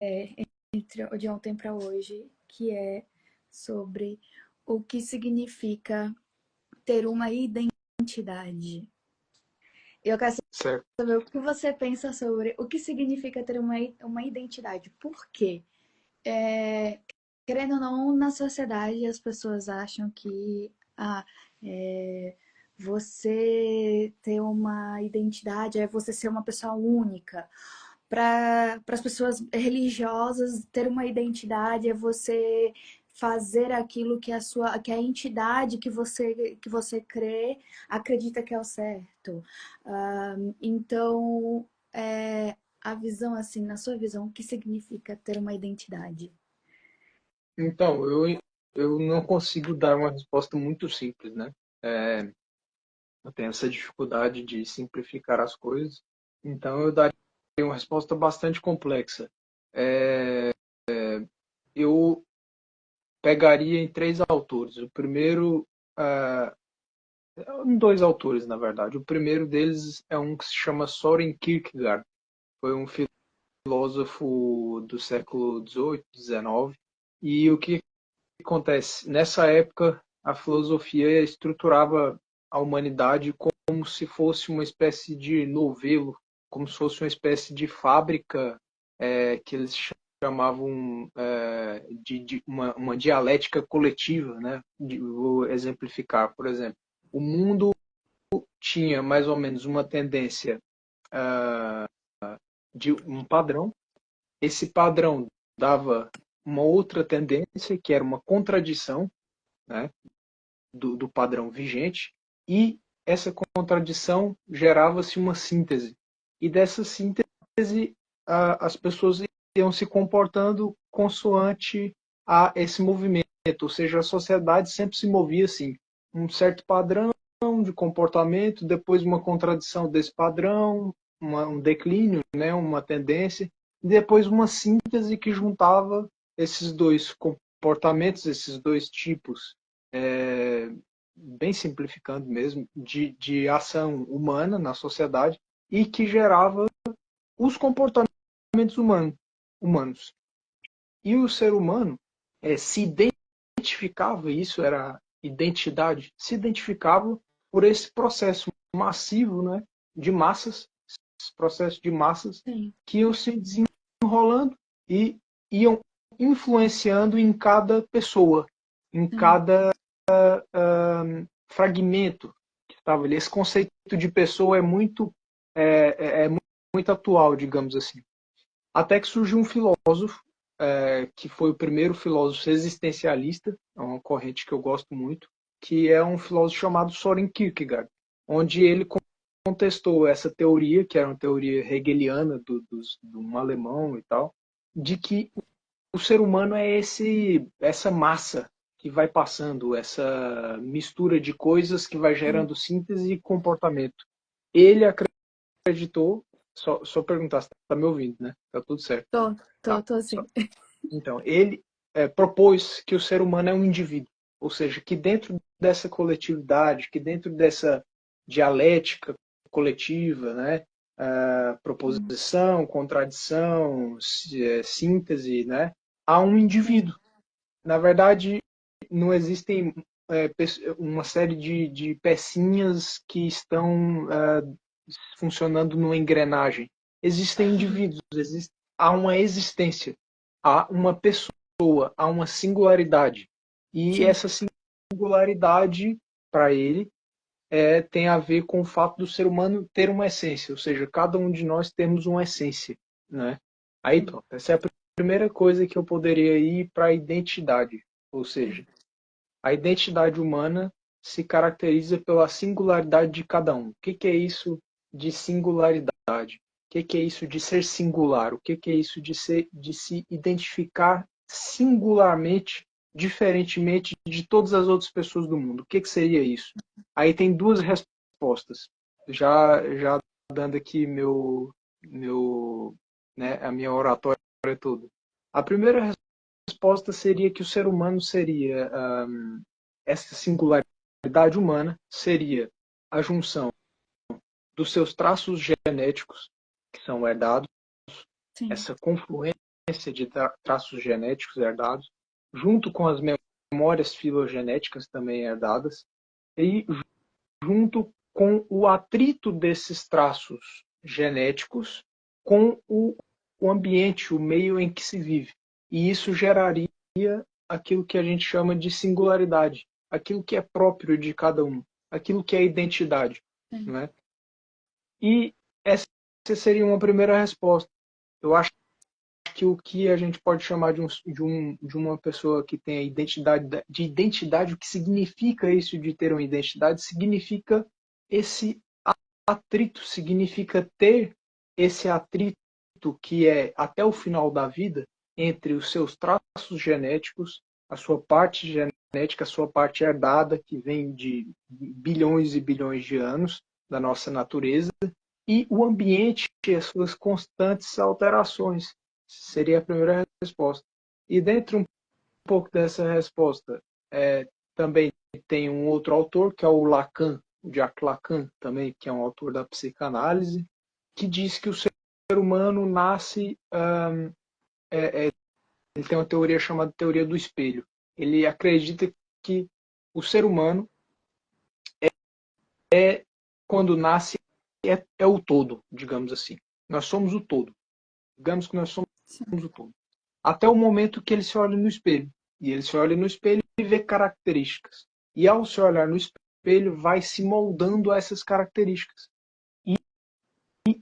entre de ontem para hoje, que é sobre o que significa ter uma identidade. Eu quero Certo. saber o que você pensa sobre o que significa ter uma identidade. Por quê? Querendo ou não, na sociedade as pessoas acham que é, você ter uma identidade é você ser uma pessoa única. Para as pessoas religiosas, ter uma identidade é você fazer aquilo que que a entidade que você crê acredita que é o certo. Então, a visão assim, na sua visão, o que significa ter uma identidade? Então, eu não consigo dar uma resposta muito simples, né? É, eu tenho essa dificuldade de simplificar as coisas, então eu daria uma resposta bastante complexa. É, eu pegaria em três autores. O primeiro, dois autores, na verdade. O primeiro deles é um que se chama Soren Kierkegaard. Foi um filósofo do século XVIII, XIX. E o que acontece? Nessa época, a filosofia estruturava a humanidade como se fosse uma espécie de novelo, como se fosse uma espécie de fábrica que eles chamavam de uma dialética coletiva, né? Vou exemplificar, por exemplo, o mundo tinha mais ou menos uma tendência de um padrão. Esse padrão dava uma outra tendência, que era uma contradição, né, do padrão vigente, e essa contradição gerava-se uma síntese. E dessa síntese, as pessoas iam se comportando consoante a esse movimento, ou seja, a sociedade sempre se movia assim, um certo padrão de comportamento, depois uma contradição desse padrão, um declínio, né, uma tendência, e depois uma síntese que juntava esses dois comportamentos, esses dois tipos, bem simplificando mesmo, de ação humana na sociedade e que gerava os comportamentos humanos. E o ser humano se identificava, isso era identidade, se identificava por esse processo massivo, né, de massas, esse processo de massas Sim. que iam se desenrolando e iam influenciando em cada pessoa, em Sim. cada fragmento que estava ali. Esse conceito de pessoa é muito atual, digamos assim. Até que surgiu um filósofo, que foi o primeiro filósofo existencialista, é uma corrente que eu gosto muito, que é um filósofo chamado Soren Kierkegaard, onde ele contestou essa teoria, que era uma teoria hegeliana de um alemão e tal, de que o ser humano é essa massa que vai passando, essa mistura de coisas que vai Sim. gerando síntese e comportamento. Ele acreditou, só perguntar se está me ouvindo, né? Tá tudo certo. Tô Só. assim. Então, ele propôs que o ser humano é um indivíduo, ou seja, que dentro dessa coletividade, que dentro dessa dialética coletiva, né? Proposição, contradição, síntese, né? Há um Sim. indivíduo. Na verdade, não existem uma série de pecinhas que estão funcionando numa engrenagem. Existem indivíduos, há uma existência, há uma pessoa, há uma singularidade. E Sim. essa singularidade, para ele, tem a ver com o fato do ser humano ter uma essência, ou seja, cada um de nós temos uma essência, né? Aí, Sim. pronto, essa é a primeira coisa que eu poderia ir para a identidade, ou seja, a identidade humana se caracteriza pela singularidade de cada um. O que é isso de singularidade? O que é isso de ser singular? O que é isso de se identificar singularmente, diferentemente de todas as outras pessoas do mundo? O que seria isso? Aí tem duas respostas. Já dando aqui a minha oratória toda. A primeira resposta seria que o ser humano seria essa singularidade humana seria a junção dos seus traços genéticos que são herdados, Sim. essa confluência de traços genéticos herdados, junto com as memórias filogenéticas também herdadas, e junto com o atrito desses traços genéticos com o ambiente, o meio em que se vive. E isso geraria aquilo que a gente chama de singularidade, aquilo que é próprio de cada um, aquilo que é identidade. Sim. Não é? E essa seria uma primeira resposta. Eu acho que o que a gente pode chamar de uma pessoa que tem a identidade, o que significa isso de ter uma identidade, significa esse atrito, significa ter esse atrito que é até o final da vida entre os seus traços genéticos, a sua parte genética, a sua parte herdada, que vem de bilhões e bilhões de anos da nossa natureza, e o ambiente e as suas constantes alterações. Seria a primeira resposta. E dentro um pouco dessa resposta, também tem um outro autor, que é o Lacan, o Jacques Lacan, também, que é um autor da psicanálise, que diz que o ser humano nasce. Ele tem uma teoria chamada teoria do espelho. Ele acredita que o ser humano, quando nasce, é o todo, digamos assim. Nós somos o todo. Digamos que nós somos o todo. Até o momento que ele se olha no espelho. E ele se olha no espelho e vê características. E ao se olhar no espelho, vai se moldando a essas características. E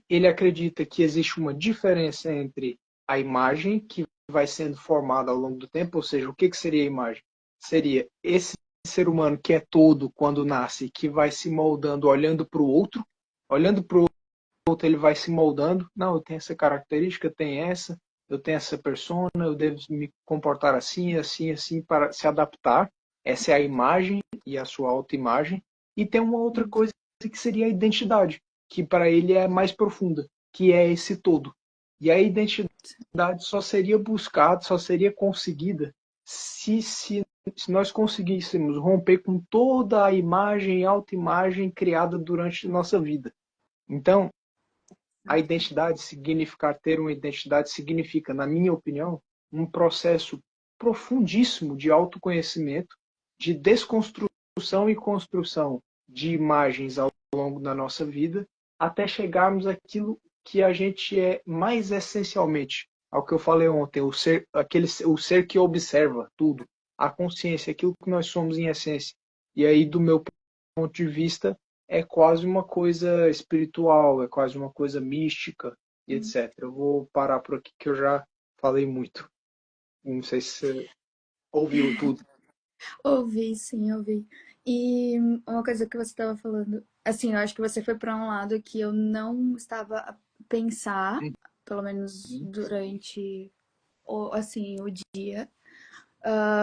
ele acredita que existe uma diferença entre a imagem que vai sendo formada ao longo do tempo, ou seja, o que seria a imagem? Seria esse ser humano que é todo quando nasce, que vai se moldando olhando para o outro, olhando para o outro ele vai se moldando. Não, eu tenho essa característica, eu tenho essa, eu tenho essa persona, eu devo me comportar assim, assim, assim, para se adaptar. Essa é a imagem e a sua autoimagem. E tem uma outra coisa que seria a identidade, que para ele é mais profunda, que é esse todo. E a identidade só seria buscada, só seria conseguida se nós conseguíssemos romper com toda a imagem e autoimagem criada durante nossa vida. Então, a identidade, significar ter uma identidade, significa, na minha opinião, um processo profundíssimo de autoconhecimento, de desconstrução e construção de imagens ao longo da nossa vida, até chegarmos àquilo que a gente é mais essencialmente, ao que eu falei ontem, o ser que observa tudo, a consciência, aquilo que nós somos em essência. E aí, do meu ponto de vista, é quase uma coisa espiritual, é quase uma coisa mística e etc. Eu vou parar por aqui que eu já falei muito. Não sei se você ouviu tudo. Ouvi, sim, ouvi. E uma coisa que você estava falando, assim, eu acho que você foi para um lado que eu não estava a pensar, pelo menos Uhum, durante assim, o dia.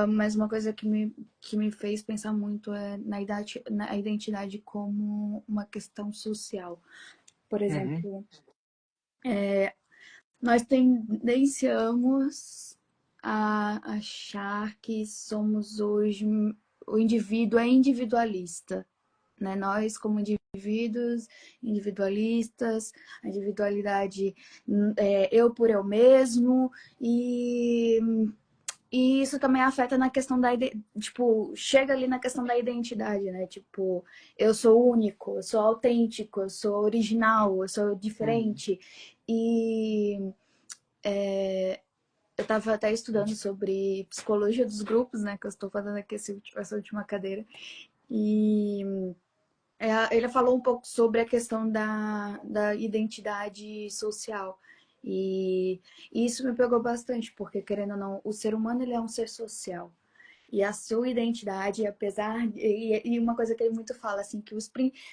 Mas uma coisa que me fez pensar muito é na identidade como uma questão social. Por uhum, exemplo, nós tendenciamos a achar que somos hoje, o indivíduo é individualista, né? Nós, como indivíduos individualistas, a individualidade é eu por eu mesmo, e e isso também afeta na questão tipo, chega ali na questão da identidade, né? Tipo, eu sou único, eu sou autêntico, eu sou original, eu sou uhum, diferente. E eu estava até estudando sobre psicologia dos grupos, né? Que eu estou fazendo aqui essa última cadeira. E ele falou um pouco sobre a questão da identidade social. E isso me pegou bastante, porque, querendo ou não, o ser humano ele é um ser social. E a sua identidade, apesar. E uma coisa que ele muito fala, assim, que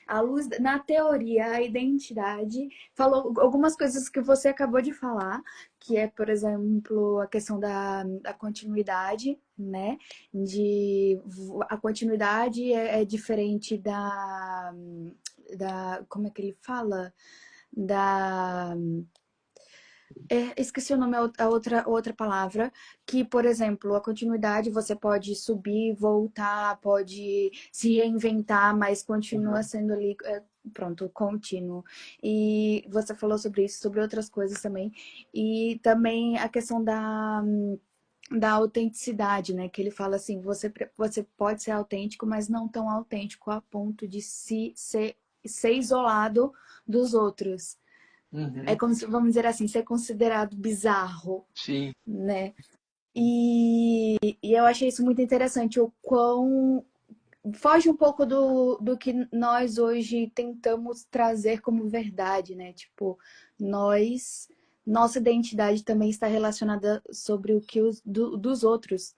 a luz. Na teoria, a identidade. Falou algumas coisas que você acabou de falar, que é, por exemplo, a questão da continuidade, né? A continuidade é diferente da. Como é que ele fala? Da esqueci o nome, outra palavra, que, por exemplo, a continuidade você pode subir, voltar, pode se reinventar, mas continua uhum. sendo ali. pronto, contínuo. E você falou sobre isso, sobre outras coisas também. E também a questão da autenticidade, né? Que ele fala assim, você pode ser autêntico, mas não tão autêntico a ponto de ser isolado dos outros. É Uhum. como se, vamos dizer assim, ser considerado bizarro, Sim, né? E eu achei isso muito interessante, o quão foge um pouco do que nós hoje tentamos trazer como verdade, né? Tipo, nossa identidade também está relacionada sobre o que dos outros,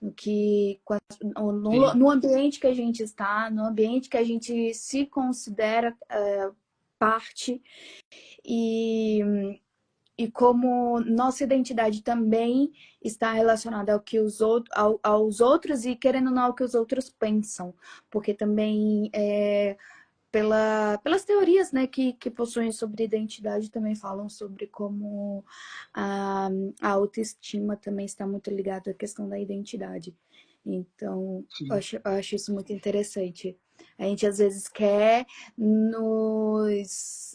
o que sim, no ambiente que a gente está, no ambiente que a gente se considera parte e e como nossa identidade também está relacionada ao que aos outros e querendo ou não ao que os outros pensam, porque também pelas teorias, né, que possuem sobre identidade também falam sobre como a, a autoestima também está muito ligada à questão da identidade. Então, sim, eu acho isso muito interessante. A gente às vezes quer nos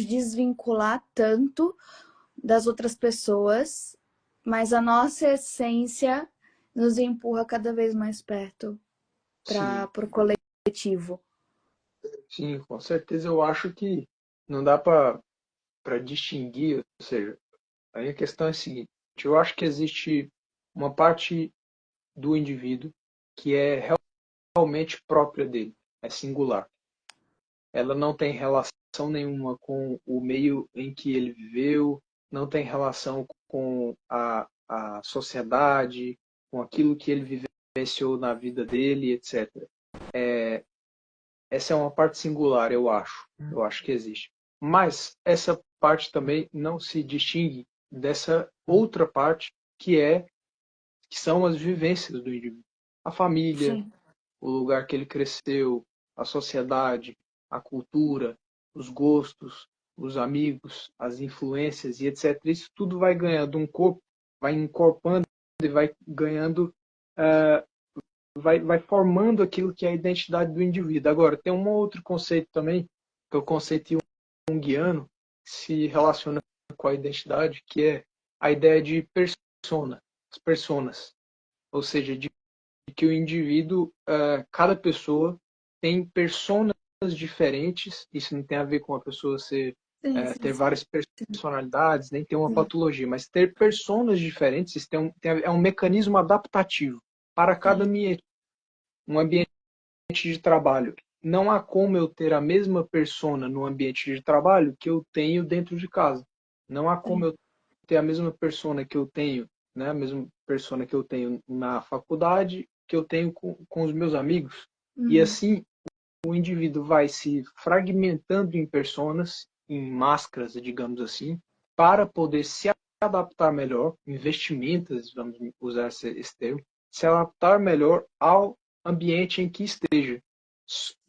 desvincular tanto das outras pessoas, mas a nossa essência nos empurra cada vez mais perto sim, para o coletivo. sim, com certeza eu acho que não dá para distinguir, ou seja, aí a questão é a seguinte, eu acho que existe uma parte do indivíduo que é realmente própria dele, é singular. Ela não tem relação nenhuma com o meio em que ele viveu, não tem relação com a sociedade, com aquilo que ele vivenciou na vida dele, etc. Essa é uma parte singular, eu acho. Eu acho que existe. Mas essa parte também não se distingue dessa outra parte que são as vivências do indivíduo. A família, Sim, o lugar que ele cresceu, a sociedade, a cultura, os gostos, os amigos, as influências e etc. Isso tudo vai ganhando um corpo, vai encorpando e vai ganhando, vai formando aquilo que é a identidade do indivíduo. Agora, tem um outro conceito também, que é o conceito junguiano, que se relaciona com a identidade, que é a ideia de persona, as personas, ou seja, de que o indivíduo, cada pessoa tem personas diferentes. Isso não tem a ver com a pessoa sim, sim, ter sim. várias personalidades, nem ter uma Sim, patologia, mas ter personas diferentes. Isso é um mecanismo adaptativo para cada sim, ambiente. Um ambiente de trabalho. Não há como eu ter a mesma persona no ambiente de trabalho que eu tenho dentro de casa. Não há como sim. eu ter a mesma persona que eu tenho, né, a mesma persona que eu tenho na faculdade, que eu tenho com os meus amigos. E Uhum. assim, o indivíduo vai se fragmentando em personas, em máscaras, digamos assim, para poder se adaptar melhor, em vestimentas, vamos usar esse termo, se adaptar melhor ao ambiente em que esteja.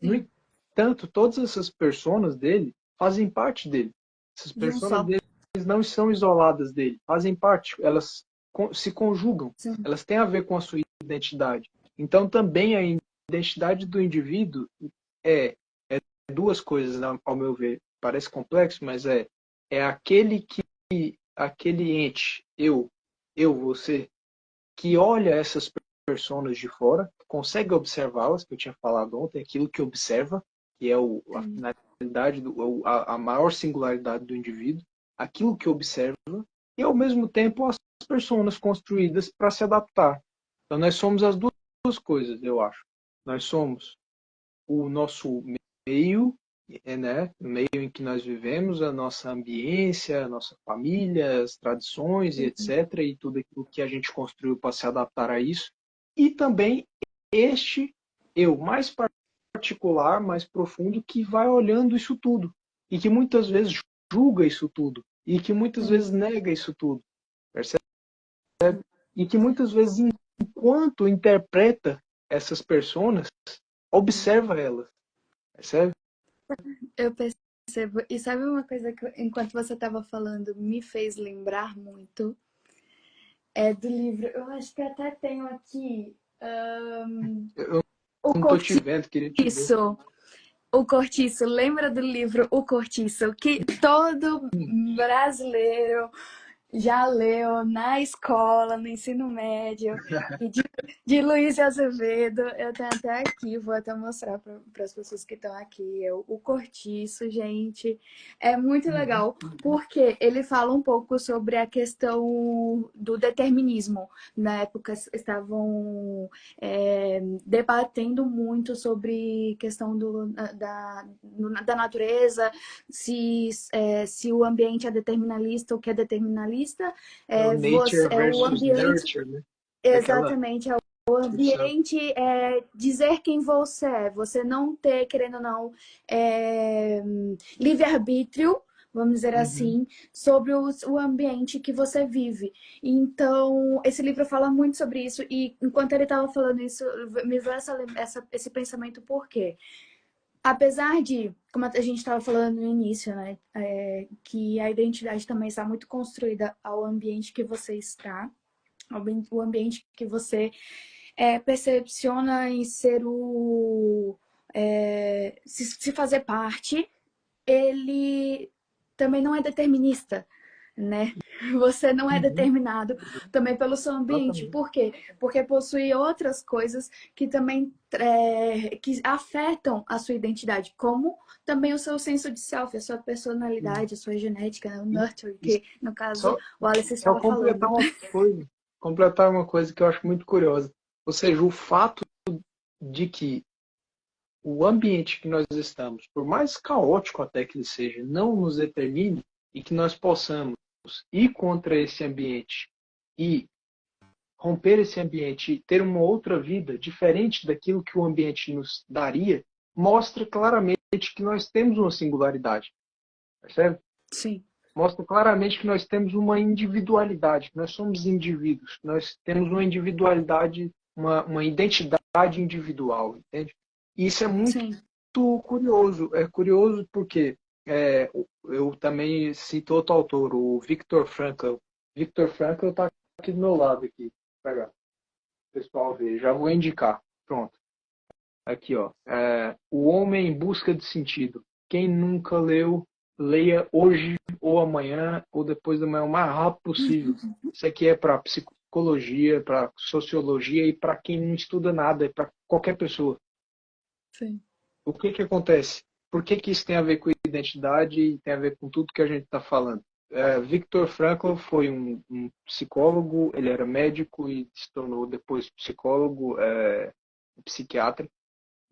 No Sim, entanto, todas essas personas dele fazem parte dele. Essas de um personas só. dele não são isoladas dele, fazem parte, elas se conjugam, Sim, elas têm a ver com a sua identidade. Então, também a identidade do indivíduo é, é duas coisas, né, ao meu ver. Parece complexo, mas é aquele ente, você, que olha essas pessoas de fora, consegue observá-las, que eu tinha falado ontem, aquilo que observa, que é a sim, finalidade, a maior singularidade do indivíduo, aquilo que observa, e ao mesmo tempo as pessoas construídas para se adaptar. Então nós somos as duas coisas, eu acho. Nós somos o nosso meio, né, o meio em que nós vivemos, a nossa ambiência, a nossa família, as tradições e sim, etc., e tudo aquilo que a gente construiu para se adaptar a isso, e também este eu mais particular, mais profundo, que vai olhando isso tudo, e que muitas vezes julga isso tudo, e que muitas sim, vezes nega isso tudo, percebe? E que muitas vezes, enquanto interpreta essas personas, sim. observa elas, percebe? Eu percebo. E sabe uma coisa que, enquanto você estava falando, me fez lembrar muito? É do livro. Eu acho que até tenho aqui. Eu O não tô te vendo, queria te ver. Cortiço. O Cortiço, lembra do livro O Cortiço, que todo brasileiro já leu na escola, no ensino médio, e de Luiz Azevedo. Eu tenho até aqui, vou até mostrar para as pessoas que estão aqui. O Cortiço, gente, é muito Uhum. legal, porque ele fala um pouco sobre a questão do determinismo. Na época estavam debatendo muito sobre questão da natureza, se o ambiente é determinalista ou que é determinalista, É o nature é o versus ambiente, nurture, né? Daquela exatamente, é o discussão. ambiente é dizer quem você é, você não ter, querendo ou não, é, livre-arbítrio, vamos dizer Uhum. assim, sobre o ambiente que você vive. Então, esse livro fala muito sobre isso, e enquanto ele estava falando isso, me veio esse pensamento, por quê? Apesar de, como a gente estava falando no início, né, que a identidade também está muito construída ao ambiente que você está, o ambiente que você percepciona em ser se fazer parte, ele também não é determinista, né? Você não é Uhum. determinado também pelo seu ambiente. Exatamente. Por quê? Porque possui outras coisas que também que afetam a sua identidade, como também o seu senso de self, a sua personalidade, a sua genética, né? O E, nurture, e que no caso só, o Alice só estava falando. completar uma coisa que eu acho muito curiosa. Ou seja, o fato de que o ambiente que nós estamos, por mais caótico até que ele seja, não nos determine e que nós possamos ir contra esse ambiente e romper esse ambiente e ter uma outra vida diferente daquilo que o ambiente nos daria, mostra claramente que nós temos uma singularidade, percebe? Sim, Mostra claramente que nós temos uma individualidade, que nós somos indivíduos, nós temos uma individualidade, uma identidade individual, entende? E isso é muito sim. curioso. É curioso porque eu também cito outro autor, o Viktor Frankl. Viktor Frankl está aqui do meu lado aqui. Pegar, o pessoal ver. Já vou indicar. Pronto. Aqui, ó. O Homem em Busca de Sentido. Quem nunca leu, leia hoje ou amanhã ou depois da manhã, o mais rápido possível. Isso aqui é para psicologia, para sociologia e para quem não estuda nada, é para qualquer pessoa. Sim. O que que acontece? Por que que isso tem a ver com identidade e tem a ver com tudo que a gente está falando? Viktor Frankl foi um psicólogo, ele era médico e se tornou depois psicólogo, psiquiatra.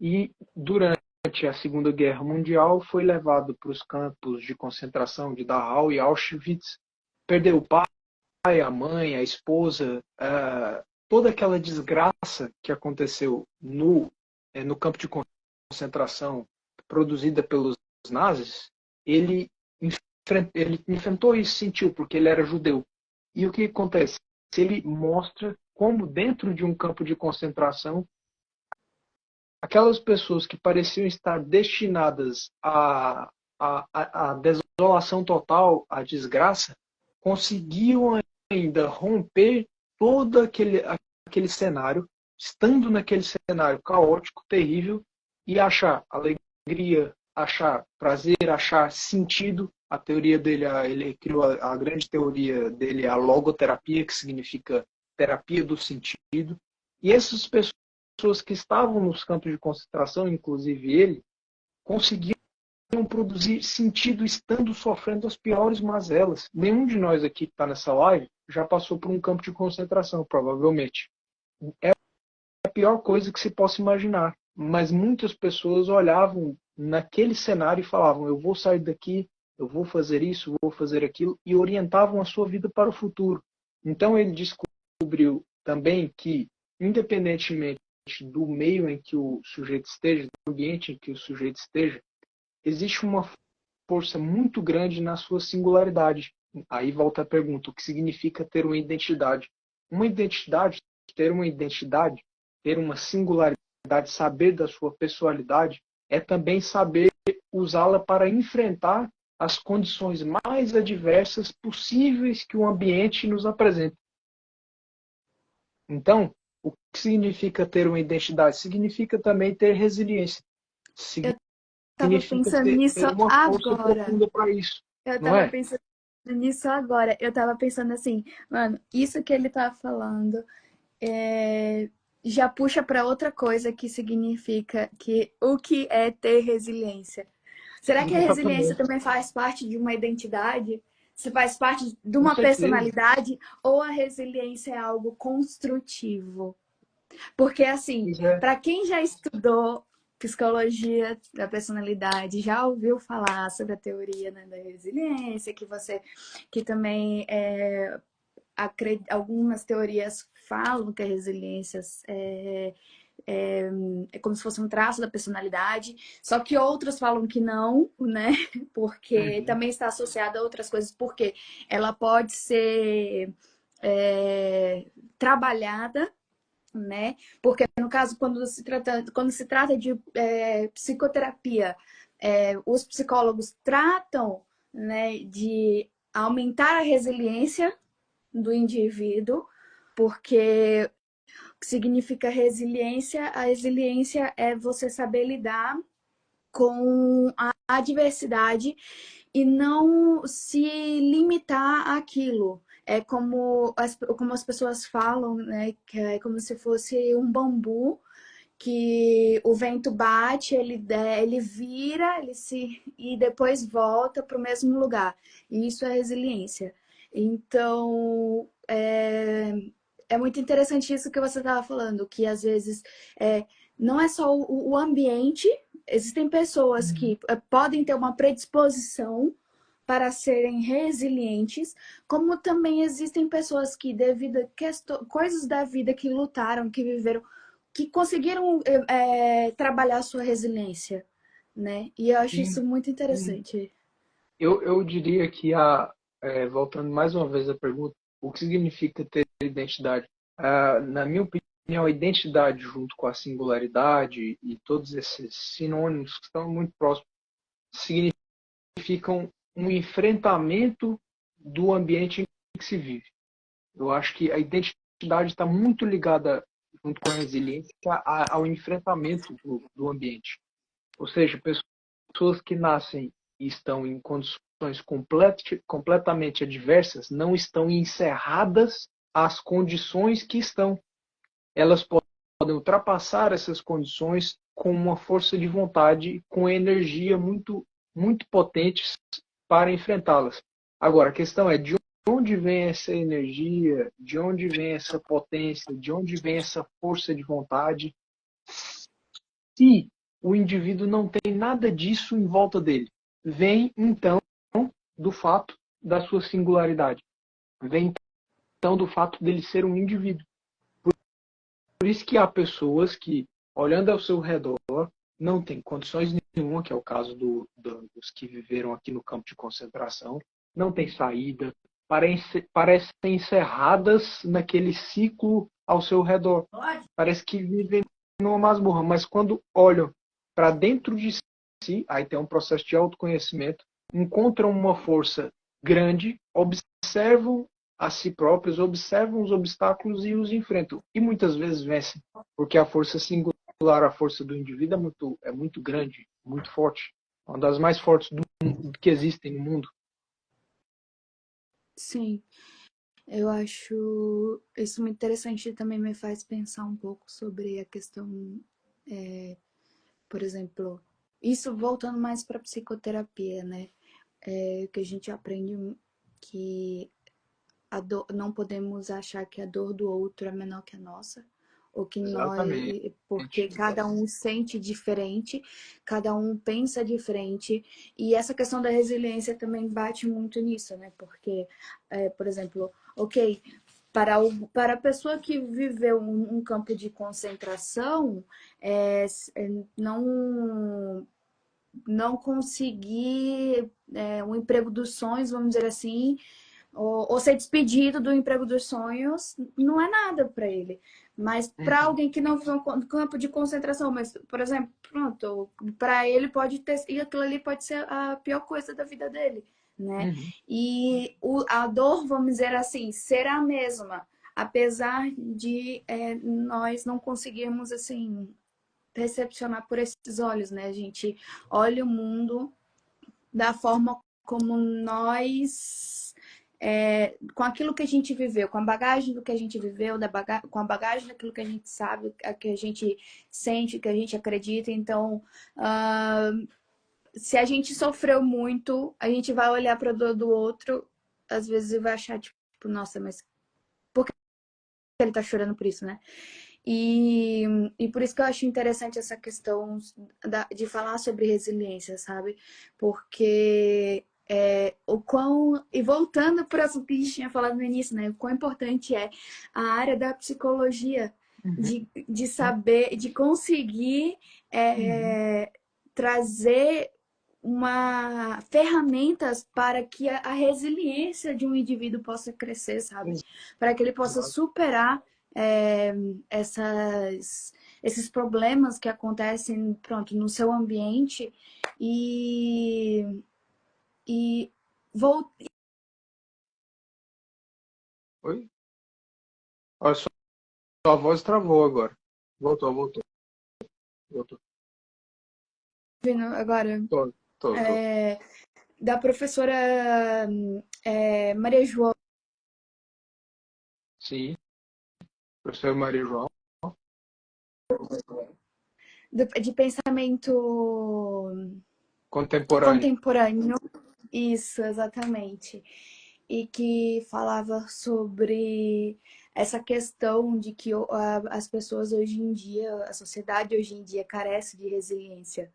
E durante a Segunda Guerra Mundial foi levado para os campos de concentração de Dachau e Auschwitz. Perdeu o pai, a mãe, a esposa, toda aquela desgraça que aconteceu no campo de concentração produzida pelos nazis, ele, ele enfrentou isso, sentiu, porque ele era judeu. E o que acontece? Ele mostra como dentro de um campo de concentração aquelas pessoas que pareciam estar destinadas à desolação total, à desgraça, conseguiam ainda romper todo aquele cenário, estando naquele cenário caótico, terrível, e achar alegria, achar prazer, achar sentido. A teoria dele, ele criou a grande teoria dele, a logoterapia, que significa terapia do sentido. E essas pessoas que estavam nos campos de concentração, inclusive ele, conseguiam produzir sentido estando sofrendo as piores mazelas. Nenhum de nós aqui que está nessa live já passou por um campo de concentração, provavelmente. É a pior coisa que se possa imaginar. Mas muitas pessoas olhavam naquele cenário e falavam: eu vou sair daqui, eu vou fazer isso, vou fazer aquilo, e orientavam a sua vida para o futuro. Então ele descobriu também que, independentemente do meio em que o sujeito esteja, do ambiente em que o sujeito esteja, existe uma força muito grande na sua singularidade. Aí volta a pergunta: o que significa ter uma identidade? Uma identidade, ter uma singularidade, saber da sua pessoalidade, é também saber usá-la para enfrentar as condições mais adversas possíveis que o ambiente nos apresenta. Então, o que significa ter uma identidade? Significa também ter resiliência. tava significa pensando nisso ter uma força agora. profunda para isso, Eu não tava é? pensando nisso agora. Eu tava pensando assim, mano, isso que ele tá falando é, já puxa para outra coisa que significa que o que é ter resiliência. Será que a resiliência Exatamente, também faz parte de uma identidade? Se faz parte de com uma certeza. personalidade? Ou a resiliência é algo construtivo? Porque, assim, Pois é. para quem já estudou psicologia da personalidade, já ouviu falar sobre a teoria, né, da resiliência, que também algumas teorias falam que a resiliência é como se fosse um traço da personalidade, só que outros falam que não, né? Porque Uhum. também está associada a outras coisas, porque ela pode ser trabalhada, né? Porque no caso, quando se trata de psicoterapia, os psicólogos tratam, né, de aumentar a resiliência do indivíduo, porque o que significa resiliência? A resiliência é você saber lidar com a adversidade e não se limitar àquilo. É como as pessoas falam, né? Que é como se fosse um bambu que o vento bate, ele vira, e depois volta para o mesmo lugar. E isso é resiliência. Então, é muito interessante isso que você estava falando, que às vezes não é só o ambiente, existem pessoas que podem ter uma predisposição para serem resilientes, como também existem pessoas que, devido a coisas da vida que lutaram, que viveram, que conseguiram trabalhar a sua resiliência, né? E eu acho Sim, isso muito sim. interessante. Eu diria que, voltando mais uma vez à pergunta, o que significa ter identidade? Na minha opinião, a identidade, junto com a singularidade e todos esses sinônimos que estão muito próximos, significam um enfrentamento do ambiente em que se vive. Eu acho que a identidade está muito ligada, junto com a resiliência, ao enfrentamento do ambiente. Ou seja, pessoas que nascem e estão em condições completamente adversas não estão encerradas às condições que estão. Elas podem ultrapassar essas condições com uma força de vontade, com energia muito, muito potentes para enfrentá-las. Agora, a questão é de onde vem essa energia, de onde vem essa potência, de onde vem essa força de vontade, se o indivíduo não tem nada disso em volta dele. Vem, então, do fato da sua singularidade. Vem, então, do fato dele ser um indivíduo. Por isso que há pessoas que, olhando ao seu redor, não têm condições nenhuma, que é o caso dos que viveram aqui no campo de concentração, não tem saída, parecem encerradas naquele ciclo ao seu redor. Parece que vivem numa masmorra, mas quando olham para dentro de si, aí tem um processo de autoconhecimento, encontram uma força grande, observam a si próprios, observam os obstáculos e os enfrentam. E muitas vezes vencem, porque a força singular, a força do indivíduo é muito grande, muito forte. É uma das mais fortes que existem no mundo. Sim, eu acho isso muito interessante e também me faz pensar um pouco sobre a questão, por exemplo, isso voltando mais para psicoterapia, né? Que a gente aprende que não podemos achar que a dor do outro é menor que a nossa, ou que nós, Exatamente. porque cada um sente diferente, cada um pensa diferente, e essa questão da resiliência também bate muito nisso, né? Porque, por exemplo, ok, para a pessoa que viveu um campo de concentração, não conseguir um emprego dos sonhos, vamos dizer assim, ou ser despedido do emprego dos sonhos, não é nada para ele. Mas para Uhum, alguém que não foi um campo de concentração, mas, por exemplo, pronto, para ele pode ter, e aquilo ali pode ser a pior coisa da vida dele, né? uhum. E a dor, vamos dizer assim, será a mesma, apesar de nós não conseguirmos, assim, recepcionar por esses olhos, né? A gente olha o mundo da forma como nós, com aquilo que a gente viveu, com a bagagem do que a gente viveu, com a bagagem daquilo que a gente sabe, que a gente sente, que a gente acredita. Então, se a gente sofreu muito, a gente vai olhar para a dor do outro, às vezes e vai achar, tipo, nossa, mas por que ele tá chorando por isso, né? E por isso que eu acho interessante essa questão de falar sobre resiliência, sabe? Porque o quão. E voltando para o que a gente tinha falado no início, né? O quão importante é a área da psicologia, Uhum. de saber, de conseguir Uhum. trazer ferramentas para que a resiliência de um indivíduo possa crescer, sabe? Para que ele possa Exato. superar é, esses problemas que acontecem, pronto, no seu ambiente e vou. Oi? Olha, sua voz travou agora. Voltou, voltou, voltou. Agora Tô, tô. é, da professora Maria João, Sim, professor Maria João. de pensamento Contemporâneo. contemporâneo, isso, exatamente. E que falava sobre essa questão de que as pessoas hoje em dia, a sociedade hoje em dia carece de resiliência,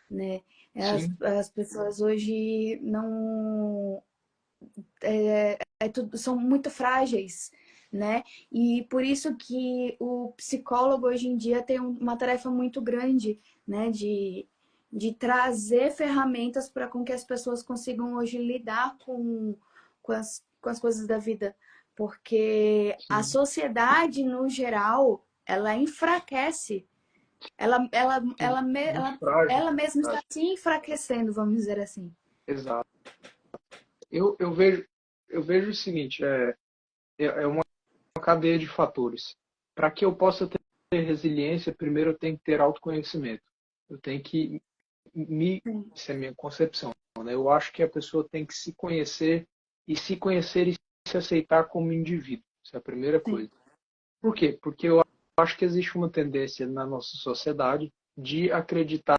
né? Sim, As pessoas hoje não são muito frágeis, né? E por isso que o psicólogo hoje em dia tem uma tarefa muito grande, né? De trazer ferramentas para com que as pessoas consigam hoje lidar com as coisas da vida. Porque a sim, sociedade, no geral, ela enfraquece. sim. Muito frágil. Ela mesma está Frágil. se enfraquecendo, vamos dizer assim. Exato. Eu vejo o seguinte, é uma cadeia de fatores. Para que eu possa ter resiliência, primeiro eu tenho que ter autoconhecimento. Eu tenho que Sim, essa é a minha concepção, né? Eu acho que a pessoa tem que se conhecer e se aceitar como indivíduo. Essa é a primeira sim, coisa. Por quê? Porque eu acho que existe uma tendência na nossa sociedade de acreditar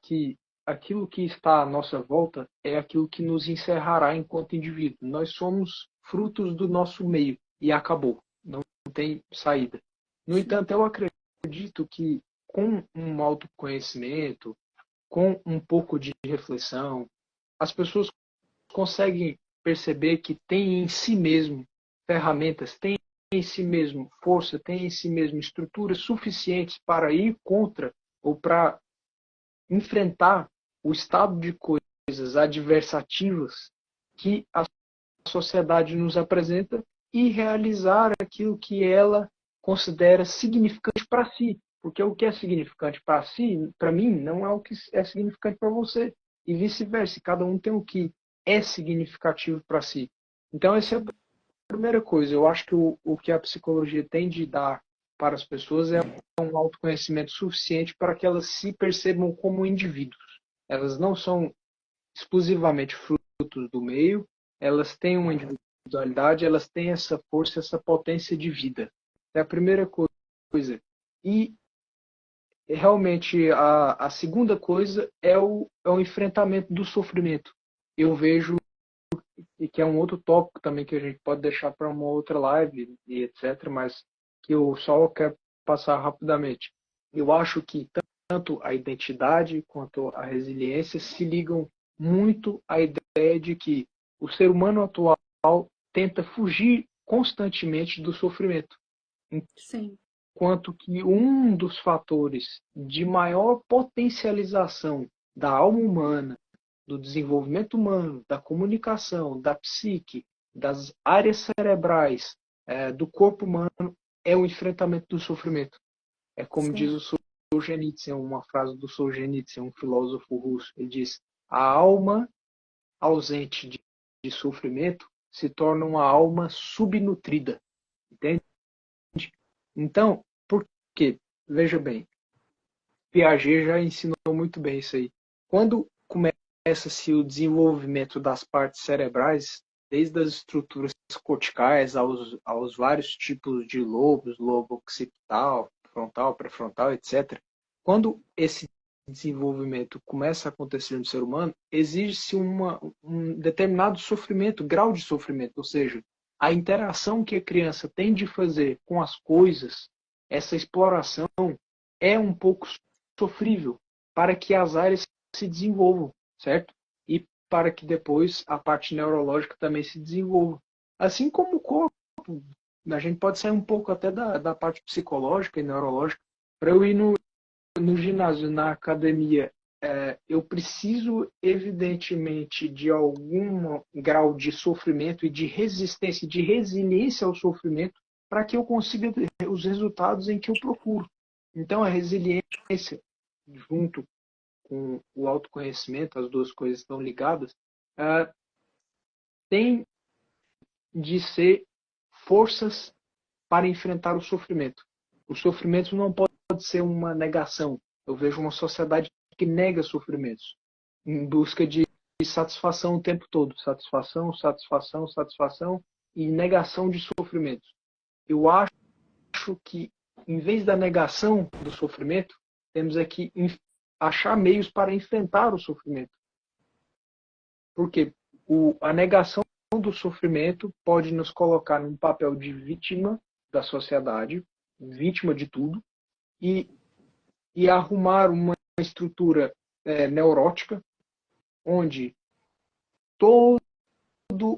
que aquilo que está à nossa volta é aquilo que nos encerrará enquanto indivíduo. Nós somos frutos do nosso meio e acabou. Não tem saída. No sim, entanto, eu acredito que com um autoconhecimento, com um pouco de reflexão, as pessoas conseguem perceber que tem em si mesmo ferramentas, tem em si mesmo força, tem em si mesmo estruturas suficientes para ir contra ou para enfrentar o estado de coisas adversativas que a sociedade nos apresenta e realizar aquilo que ela considera significante para si. Porque o que é significante para si, para mim, não é o que é significante para você. E vice-versa, cada um tem o que é significativo para si. Então, essa é a sim. primeira coisa. Eu acho que o que a psicologia tem de dar para as pessoas é um autoconhecimento suficiente para que elas se percebam como indivíduos. Elas não são exclusivamente frutos do meio, elas têm uma individualidade, elas têm essa força, essa potência de vida. É a primeira coisa. E realmente a segunda coisa é o enfrentamento do sofrimento. Eu vejo, e que é um outro tópico também que a gente pode deixar para uma outra live e etc., mas que eu só quero passar rapidamente. Eu acho que tanto a identidade quanto a resiliência se ligam muito à ideia de que o ser humano atual tenta fugir constantemente do sofrimento, Sim. enquanto que um dos fatores de maior potencialização da alma humana, do desenvolvimento humano, da comunicação, da psique, das áreas cerebrais, do corpo humano, é o enfrentamento do sofrimento. É como diz Sim, o Solzhenitsyn, uma frase do Solzhenitsyn, um filósofo russo. Ele diz: a alma ausente de sofrimento se torna uma alma subnutrida. Entende? Então, por quê? Veja bem, Piaget já ensinou muito bem isso aí. Quando começa-se o desenvolvimento das partes cerebrais, desde as estruturas corticais aos vários tipos de lobos, lobo occipital, frontal, pré-frontal, etc. Quando esse desenvolvimento começa a acontecer no ser humano, exige-se um determinado sofrimento, grau de sofrimento, ou seja, a interação que a criança tem de fazer com as coisas, essa exploração é um pouco sofrível para que as áreas se desenvolvam, certo? E para que depois a parte neurológica também se desenvolva. Assim como o corpo, a gente pode sair um pouco até da parte psicológica e neurológica. Para eu ir no ginásio, na academia, eu preciso, evidentemente, de algum grau de sofrimento e de resistência, de resiliência ao sofrimento, para que eu consiga ter os resultados em que eu procuro. Então, a resiliência, junto com o autoconhecimento, as duas coisas estão ligadas, tem de ser forças para enfrentar o sofrimento. O sofrimento não pode ser uma negação. Eu vejo uma sociedade que nega sofrimentos, em busca de satisfação o tempo todo. Satisfação, satisfação, satisfação e negação de sofrimentos. Eu acho que, em vez da negação do sofrimento, temos aqui achar meios para enfrentar o sofrimento. Porque a negação do sofrimento pode nos colocar num papel de vítima da sociedade, vítima de tudo, e, e arrumar uma estrutura neurótica onde todo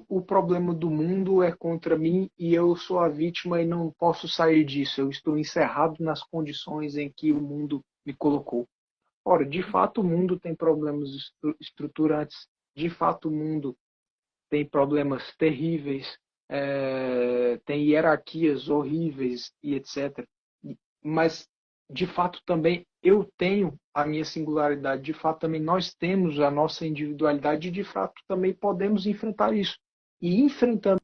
o problema do mundo é contra mim e eu sou a vítima e não posso sair disso. Eu estou encerrado nas condições em que o mundo me colocou. Ora, de fato, o mundo tem problemas estruturantes. De fato, o mundo tem problemas terríveis, tem hierarquias horríveis e etc. Mas, de fato, também eu tenho a minha singularidade, de fato, também nós temos a nossa individualidade e, de fato, também podemos enfrentar isso. E enfrentando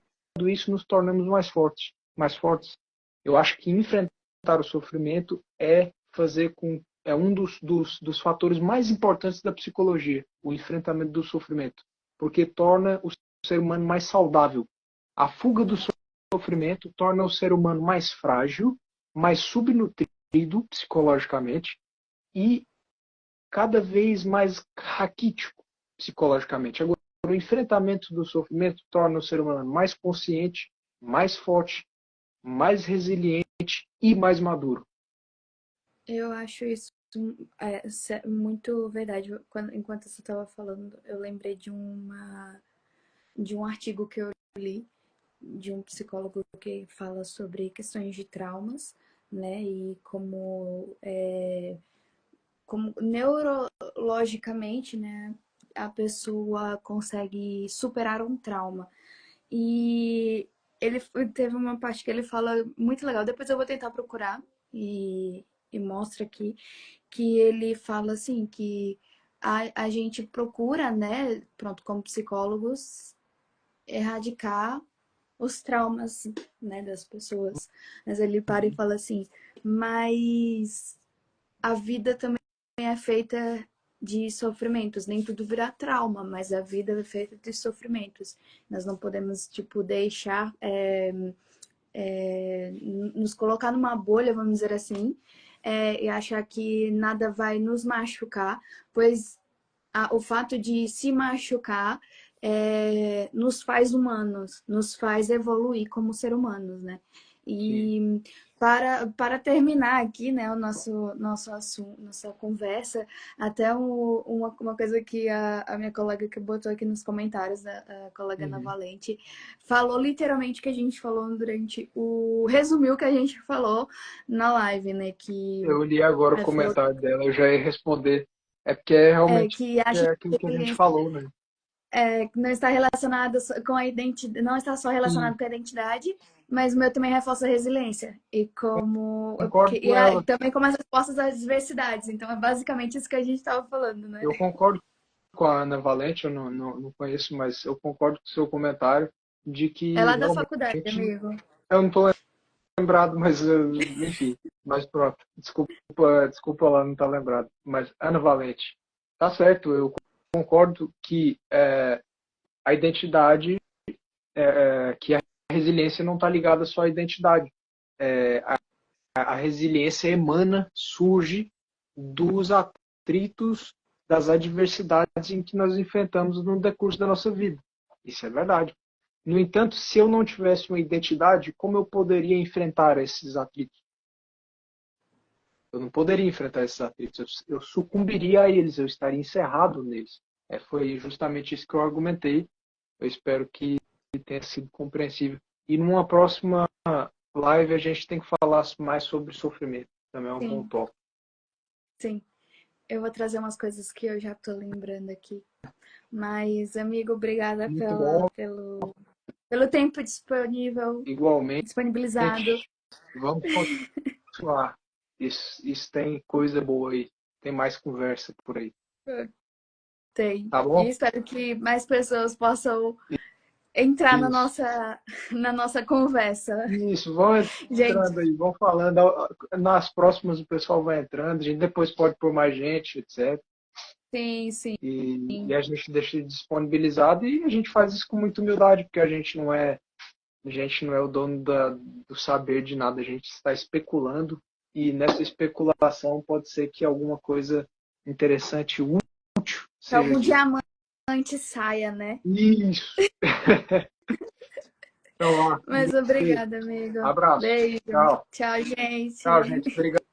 isso, nos tornamos mais fortes. Mais fortes. Eu acho que enfrentar o sofrimento é um dos fatores mais importantes da psicologia, o enfrentamento do sofrimento, porque torna o ser humano mais saudável. A fuga do sofrimento torna o ser humano mais frágil, mais subnutrido psicologicamente e cada vez mais raquítico psicologicamente. Agora, o enfrentamento do sofrimento torna o ser humano mais consciente, mais forte, mais resiliente e mais maduro. Eu acho isso muito verdade. Enquanto você estava falando, eu lembrei de um artigo que eu li de um psicólogo que fala sobre questões de traumas, né? E como neurologicamente, né, a pessoa consegue superar um trauma. E ele teve uma parte que ele fala muito legal. Depois eu vou tentar procurar e mostra aqui que ele fala assim que a gente procura, né, pronto, como psicólogos, erradicar os traumas, né, das pessoas. Mas ele para e fala assim, mas a vida também é feita de sofrimentos. Nem tudo virá trauma, mas a vida é feita de sofrimentos. Nós não podemos, tipo, deixar nos colocar numa bolha, vamos dizer assim, e achar que nada vai nos machucar, pois o fato de se machucar nos faz humanos, nos faz evoluir como ser humanos, né? Sim. E para terminar aqui, né, o nosso assunto, nossa conversa, até uma coisa que a minha colega que botou aqui nos comentários, a colega Ana Uhum. Valente, falou literalmente o que a gente falou durante resumiu o que a gente falou na live, né, que Eu li agora o falou comentário dela, eu já ia responder. É porque realmente que acha é que aquilo que a gente falou, né? não está relacionado com a identidade, não está só Sim, relacionado com a identidade, mas o meu também reforça a resiliência e concordo com ela. também como as respostas às diversidades. Então é basicamente isso que a gente estava falando, né? Eu concordo com a Ana Valente, eu não conheço, mas eu concordo com o seu comentário de É que lá da faculdade, realmente amigo. eu não estou lembrado, mas enfim, mas pronto. Desculpa lá não estar lembrado. Mas Ana Valente, tá certo, eu concordo que a identidade, que a resiliência não está ligada só à identidade. A resiliência emana, surge dos atritos, das adversidades em que nós enfrentamos no decurso da nossa vida. Isso é verdade. No entanto, se eu não tivesse uma identidade, como eu poderia enfrentar esses atritos? Eu não poderia enfrentar esses atritos. Eu sucumbiria a eles, eu estaria encerrado neles. Foi justamente isso que eu argumentei. Eu espero que tenha sido compreensível. E numa próxima live a gente tem que falar mais sobre sofrimento. Também é um bom Sim, tópico. sim. Eu vou trazer umas coisas que eu já tô lembrando aqui. Mas, amigo, obrigada Muito bom. pelo tempo disponível, Igualmente, disponibilizado. vamos continuar. Isso tem coisa boa aí. Tem mais conversa por aí. Tem. Tá E bom? espero que mais pessoas possam entrar Isso. na nossa conversa. Isso, vão Gente, entrando aí, vão falando. Nas próximas o pessoal vai entrando, a gente depois pode pôr mais gente, etc. sim, sim. E a gente deixa disponibilizado e a gente faz isso com muita humildade, porque a gente não é o dono do saber de nada, a gente está especulando e nessa especulação pode ser que alguma coisa interessante, útil, Que seja algum dita. diamante saia, né? Isso! Então, ó, Mas obrigada, amigo. abraço. Beijo. Tchau. Tchau, Tchau, gente. gente. Obrigado.